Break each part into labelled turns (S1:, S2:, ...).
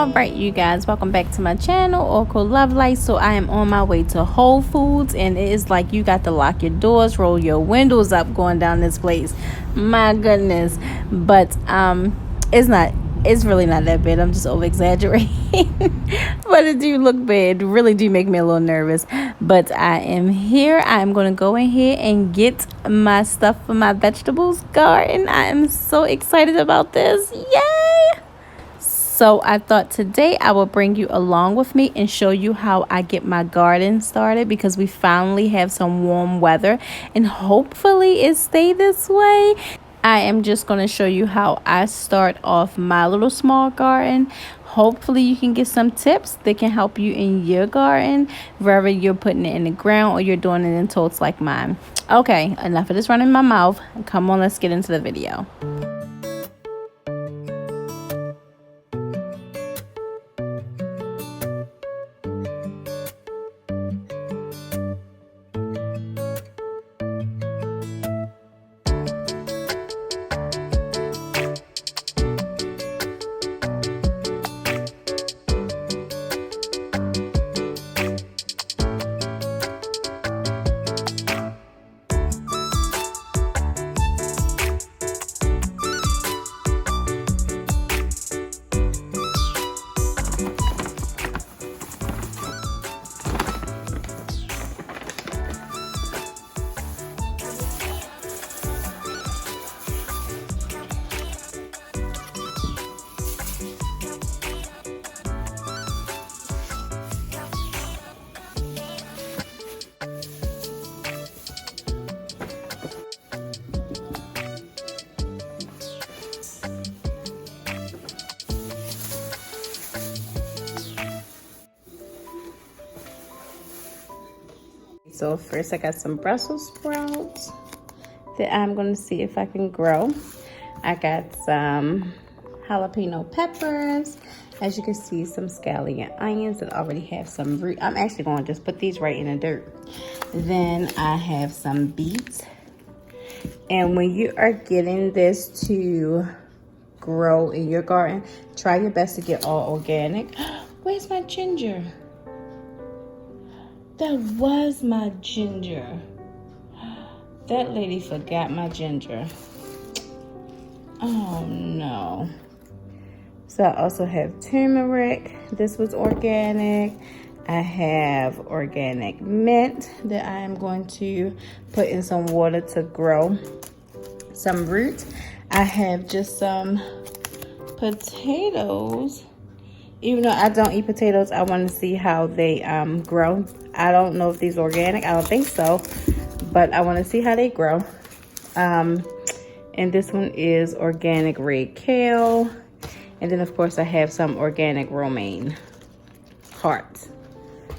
S1: All right, you guys, welcome back to my channel, Oracle Love Life. So I am on my way to Whole Foods, and it is like you got to lock your doors, roll your windows up going down this place. My goodness. But it's really not that bad. I'm just over exaggerating. But it do look bad. It really do make me a little nervous. But I am here. I'm going to go in here and get my stuff for my vegetables garden. I am so excited about this. Yay! So I thought today I will bring you along with me and show you how I get my garden started, because we finally have some warm weather and hopefully it stay this way. I am just going to show you how I start off my little small garden. Hopefully you can get some tips that can help you in your garden, whether you're putting it in the ground or you're doing it in totes like mine. Okay, enough of this running my mouth. Come on, let's get into the video. So first I got some Brussels sprouts that I'm going to see if I can grow. I got some jalapeno peppers. As you can see, some scallion onions that already have some root. I'm actually going to just put these right in the dirt. Then I have some beets. And when you are getting this to grow in your garden, try your best to get all organic. Where's my ginger? That was my ginger. That lady forgot my ginger. Oh no. So I also have turmeric. This was organic. I have organic mint that I am going to put in some water to grow some roots. I have just some potatoes. Even though I don't eat potatoes, I want to see how they grow. I don't know if these are organic. I don't think so. But I want to see how they grow. And this one is organic red kale. And then, of course, I have some organic romaine hearts.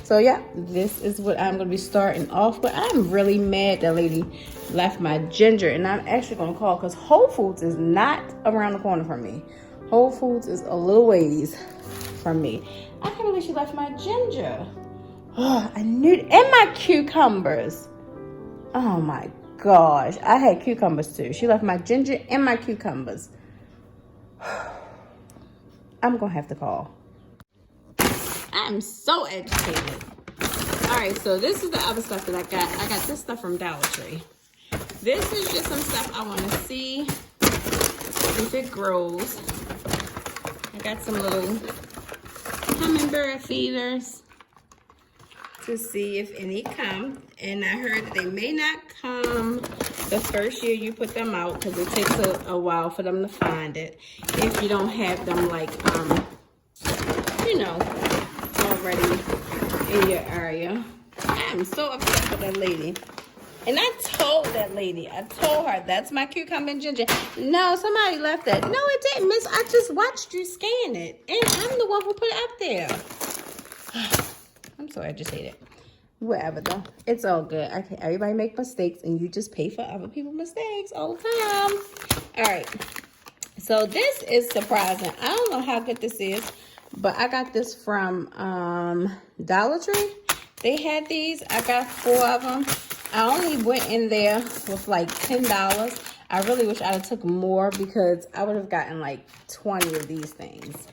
S1: So, yeah, this is what I'm going to be starting off with. I'm really mad that lady left my ginger. And I'm actually going to call, because Whole Foods is not around the corner from me. Whole Foods is a little ways from me. I can't believe she left my ginger. Oh, I knew it. And my cucumbers. Oh my gosh. I had cucumbers too. She left my ginger and my cucumbers. I'm gonna have to call. I'm so agitated. Alright, so this is the other stuff that I got. I got this stuff from Dollar Tree. This is just some stuff I want to see if it grows. I got some little Hummingbird Feeders to see if any come. And I heard that they may not come the first year you put them out, because it takes a while for them to find it if you don't have them, like, you know, already in your area. I'm so upset with that lady. And I told that lady, I told her, that's my cucumber and ginger. No, somebody left that. No, it didn't, miss. I just watched you scan it. And I'm the one who put it up there. I'm so agitated. Whatever, though. It's all good. Everybody make mistakes, and you just pay for other people's mistakes all the time. All right. So this is surprising. I don't know how good this is, but I got this from Dollar Tree. They had these. I got 4 of them. I only went in there with like $10. I really wish I had took more, because I would have gotten like 20 of these things.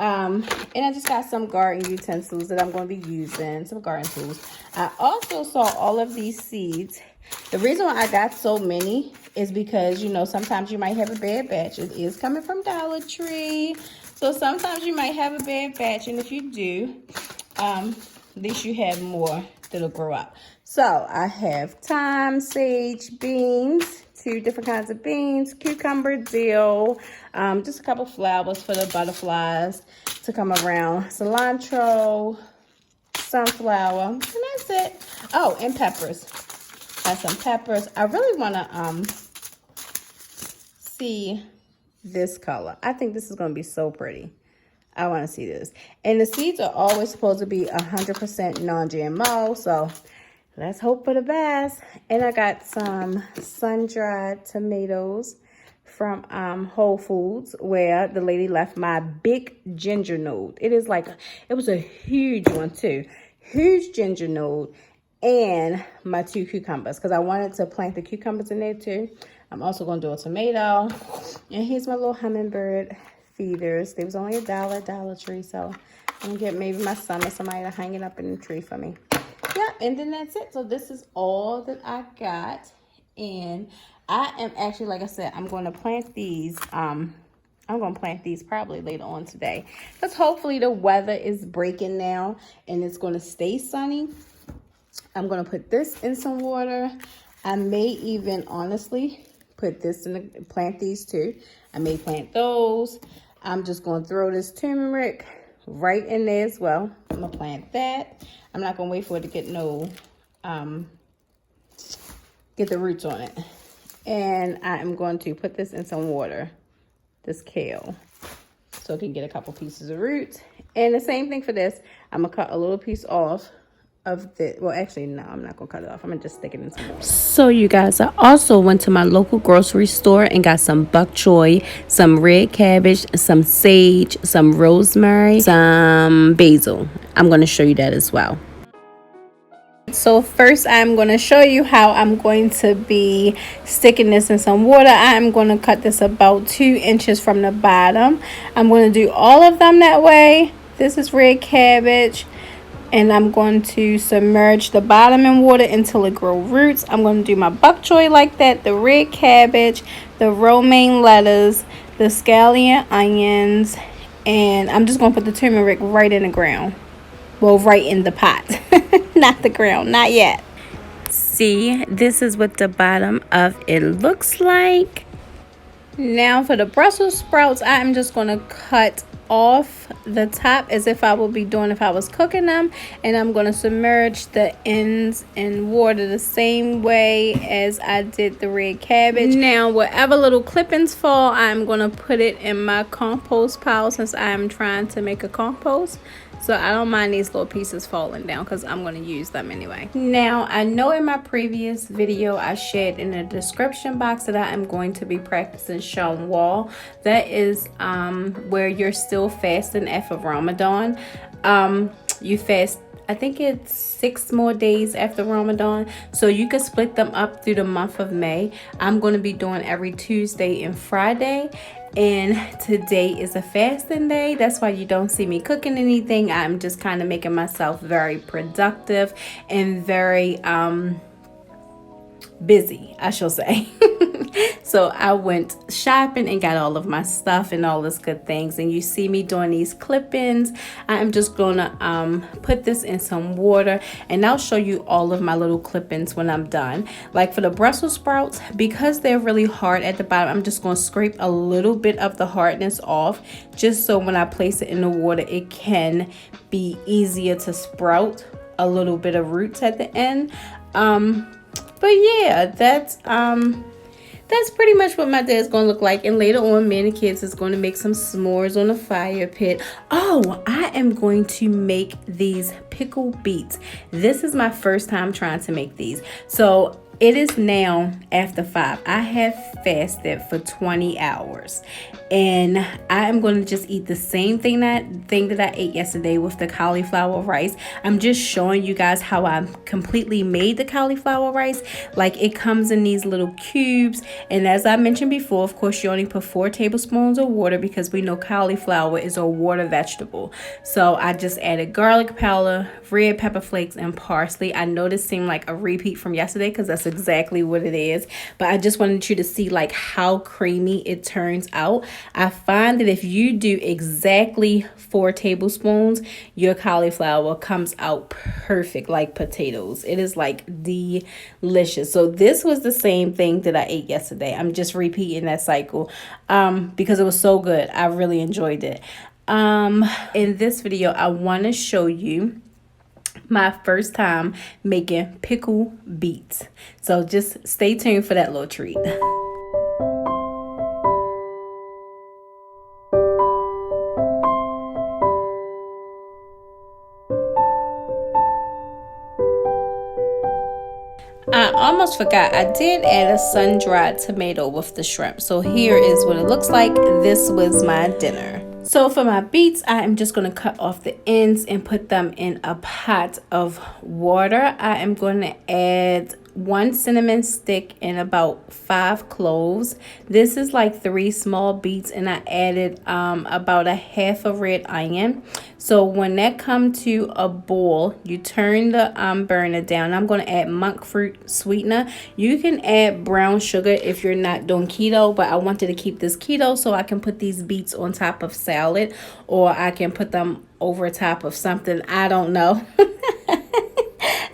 S1: And I just got some garden utensils that I'm going to be using, some garden tools. I also saw all of these seeds. The reason why I got so many is because, you know, sometimes you might have a bad batch. It is coming from Dollar Tree. So sometimes you might have a bad batch. And if you do, at least you have more that'll grow up. So I have thyme, sage, beans, 2 different kinds of beans, cucumber, dill, just a couple flowers for the butterflies to come around, cilantro, sunflower, and that's it. Oh, and peppers. Got some peppers. I really want to see this color. I think this is going to be so pretty. I want to see this. And the seeds are always supposed to be 100% non-GMO, so let's hope for the best. And I got some sun-dried tomatoes from Whole Foods, where the lady left my big ginger node. It was a huge one too. Huge ginger node. And my 2 cucumbers, because I wanted to plant the cucumbers in there too. I'm also going to do a tomato. And here's my little Hummingbird Feeders. They was only $1 at Dollar Tree, so I'm going to get maybe my son or somebody to hang it up in the tree for me. Yeah, and then that's it. So this is all that I got. And I am actually, like I said, I'm going to plant these. I'm going to plant these probably later on today, because hopefully the weather is breaking now and it's going to stay sunny. I'm going to put this in some water. I may even honestly put this in plant these too. I may plant those. I'm just going to throw this turmeric right in there as well. I'm going to plant that. I'm not going to wait for it to get get the roots on it. And I am going to put this in some water, this kale, so it can get a couple pieces of roots. And the same thing for this. I'm going to cut a little piece off of the, well, actually, no, I'm not going to cut it off. I'm going to just stick it in some water.
S2: So you guys, I also went to my local grocery store and got some bok choy, some red cabbage, some sage, some rosemary, some basil. I'm going to show you that as well.
S1: So first I'm going to show you how I'm going to be sticking this in some water. I'm going to cut this about 2 inches from the bottom. I'm going to do all of them that way. This is red cabbage. And I'm going to submerge the bottom in water until it grows roots. I'm going to do my bok choy like that, the red cabbage, the romaine lettuce, the scallion onions, and I'm just going to put the turmeric right in the ground. Well, right in the pot, not the ground, not yet.
S2: See, this is what the bottom of it looks like.
S1: Now for the Brussels sprouts, I'm just going to cut off the top as if I would be doing if I was cooking them, and I'm going to submerge the ends in water the same way as I did the red cabbage. Now whatever little clippings fall, I'm going to put it in my compost pile, since I'm trying to make a compost. So I don't mind these little pieces falling down, because I'm going to use them anyway. Now, I know in my previous video I shared in the description box that I am going to be practicing Shawwal. That is where you're still fasting after Ramadan. You fast, I think it's 6 more days after Ramadan. So you can split them up through the month of May. I'm going to be doing every Tuesday and Friday. And today is a fasting day. That's why you don't see me cooking anything. I'm just kind of making myself very productive and very busy, I shall say. So I went shopping and got all of my stuff and all this good things. And you see me doing these clip-ins. I'm just gonna put this in some water, and I'll show you all of my little clip-ins when I'm done. Like for the Brussels sprouts, because they're really hard at the bottom, I'm just gonna scrape a little bit of the hardness off, just so when I place it in the water, it can be easier to sprout a little bit of roots at the end. But yeah, that's pretty much what my day is going to look like. And later on, me and the kids is going to make some s'mores on the fire pit. Oh, I am going to make these pickled beets. This is my first time trying to make these. So it is now after 5. I have fasted for 20 hours.
S2: and I am going to just eat the same thing that I ate yesterday with the cauliflower rice. I'm just showing you guys how I completely made the cauliflower rice. Like, it comes in these little cubes, and as I mentioned before, of course, you only put 4 tablespoons of water because we know cauliflower is a water vegetable. So I just added garlic powder, red pepper flakes, and parsley. I know this seemed like a repeat from yesterday because that's exactly what it is, but I just wanted you to see like how creamy it turns out. I find that if you do exactly 4 tablespoons, your cauliflower comes out perfect like potatoes. It is like delicious. So this was the same thing that I ate yesterday. I'm just repeating that cycle because it was so good. I really enjoyed it. In this video, I want to show you my first time making pickled beets. So just stay tuned for that little treat. I almost forgot, I did add a sun-dried tomato with the shrimp. So here is what it looks like. This was my dinner. So for my beets, I am just going to cut off the ends and put them in a pot of water. I am going to add 1 cinnamon stick and about 5 cloves. This is like 3 small beets, and I added about a half a red onion. So when that come to a boil, you turn the burner down. I'm going to add monk fruit sweetener. You can add brown sugar if you're not doing keto, but I wanted to keep this keto so I can put these beets on top of salad, or I can put them over top of something. I don't know.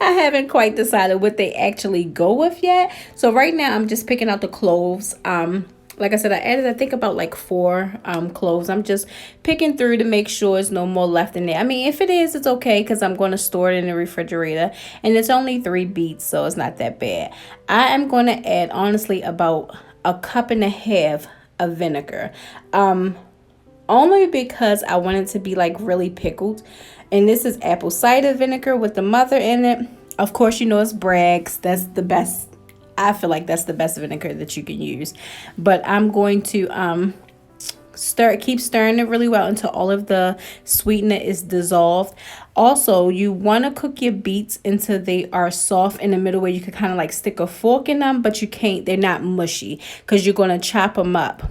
S2: I haven't quite decided what they actually go with yet. So right now I'm just picking out the cloves. Like I said, I added, I think, about like 4 cloves. I'm just picking through to make sure there's no more left in there. I mean, if it is, it's okay because I'm going to store it in the refrigerator. And it's only 3 beets, so it's not that bad. I am going to add, honestly, about 1.5 cups of vinegar. Only because I want it to be like really pickled. And this is apple cider vinegar with the mother in it. Of course, you know it's Bragg's. That's the best. I feel like that's the best vinegar that you can use. But I'm going to keep stirring it really well until all of the sweetener is dissolved. Also, you want to cook your beets until they are soft in the middle, where you can kind of like stick a fork in them, but you can't. They're not mushy because you're going to chop them up.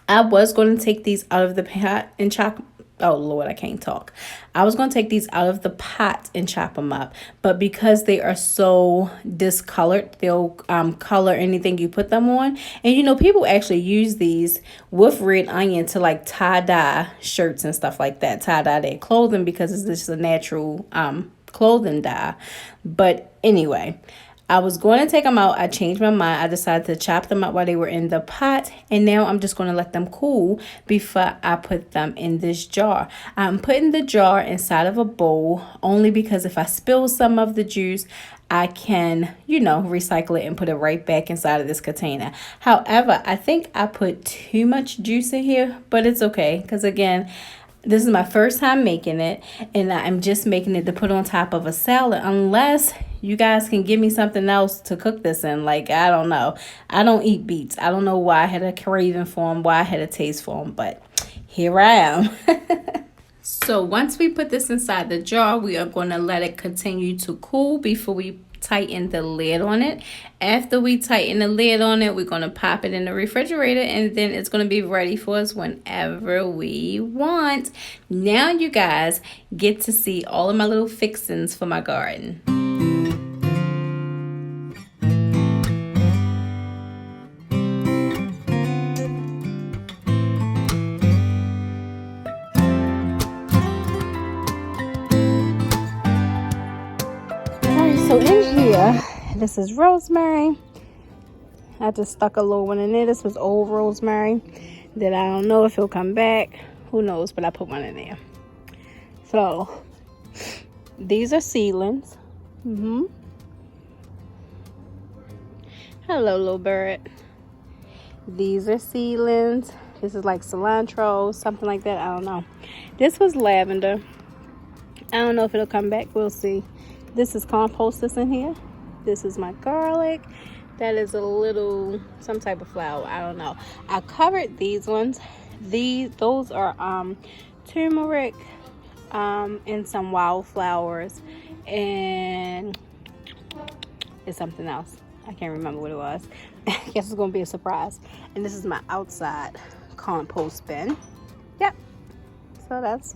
S2: I was going to take these out of the pot and chop. Oh Lord, I can't talk. I was going to take these out of the pot and chop them up, but because they are so discolored, they'll color anything you put them on. And you know, people actually use these with red onion to like tie-dye shirts and stuff like that, tie-dye their clothing, because it's just a natural clothing dye. But anyway, I was going to take them out. I changed my mind. I decided to chop them up while they were in the pot. And now I'm just going to let them cool before I put them in this jar. I'm putting the jar inside of a bowl only because if I spill some of the juice, I can, you know, recycle it and put it right back inside of this container. However, I think I put too much juice in here, but it's okay. Because again, this is my first time making it, and I'm just making it to put on top of a salad, unless you guys can give me something else to cook this in. Like, I don't know. I don't eat beets. I don't know why I had a craving for them, why I had a taste for them, but here I am. So once we put this inside the jar, we are going to let it continue to cool before we tighten the lid on it. After we tighten the lid on it, we're going to pop it in the refrigerator, and then it's going to be ready for us whenever we want. Now you guys get to see all of my little fixings for my garden. So in here, this is rosemary. I just stuck a little one in there. This was old rosemary that I don't know if it'll come back. Who knows, but I put one in there. So these are seedlings. Hello, little bird. These are seedlings. This is like cilantro, something like that. I don't know. This was lavender. I don't know if it'll come back. We'll see. This is compost that's in here. This is my garlic. That is a little, some type of flower. I don't know. I covered these ones Those are turmeric, and some wildflowers, and it's something else. I can't remember what it was. I guess it's gonna be a surprise. And this is my outside compost bin. Yep. So that's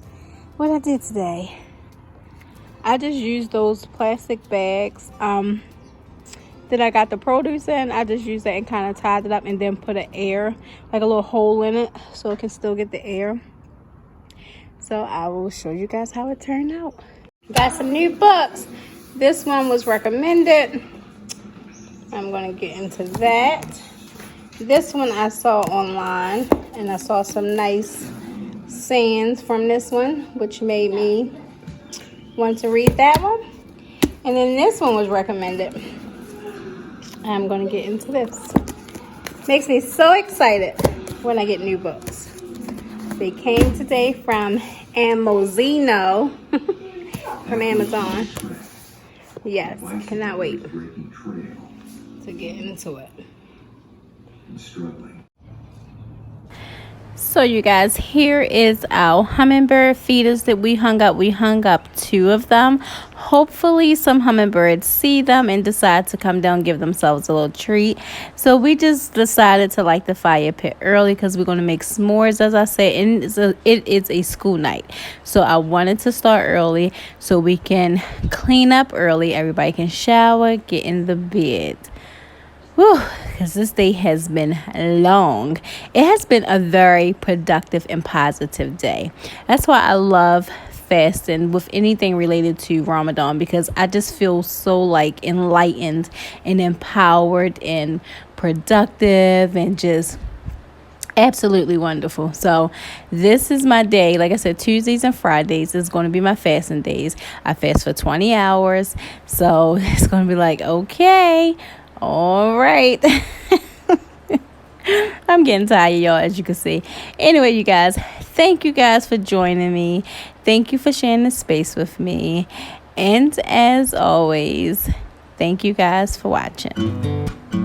S2: what I did today. I just used those plastic bags that I got the produce in. I just used that and kind of tied it up and then put an air, like a little hole in it, so it can still get the air. So I will show you guys how it turned out. Got some new books. This one was recommended. I'm gonna get into that. This one I saw online, and I saw some nice sayings from this one, which made me want to read that one. And then this one was recommended. I'm gonna get into this. Makes me so excited when I get new books. They came today from Amazino from Amazon. Yes, cannot wait to get into it. So you guys, here is our hummingbird feeders that we hung up. We hung up 2 of them. Hopefully some hummingbirds see them and decide to come down and give themselves a little treat. So we just decided to light the fire pit early because we're going to make s'mores, as I said, and it is a school night. So I wanted to start early so we can clean up early. Everybody can shower, get in the bed. Whew, because this day has been long. It has been a very productive and positive day. That's why I love fasting with anything related to Ramadan, because I just feel so like enlightened and empowered and productive and just absolutely wonderful. So this is my day. Like I said, Tuesdays and Fridays is going to be my fasting days. I fast for 20 hours. So it's going to be like, okay, all right. I'm getting tired, y'all, as you can see. Anyway, you guys, thank you guys for joining me. Thank you for sharing the space with me. And as always, thank you guys for watching.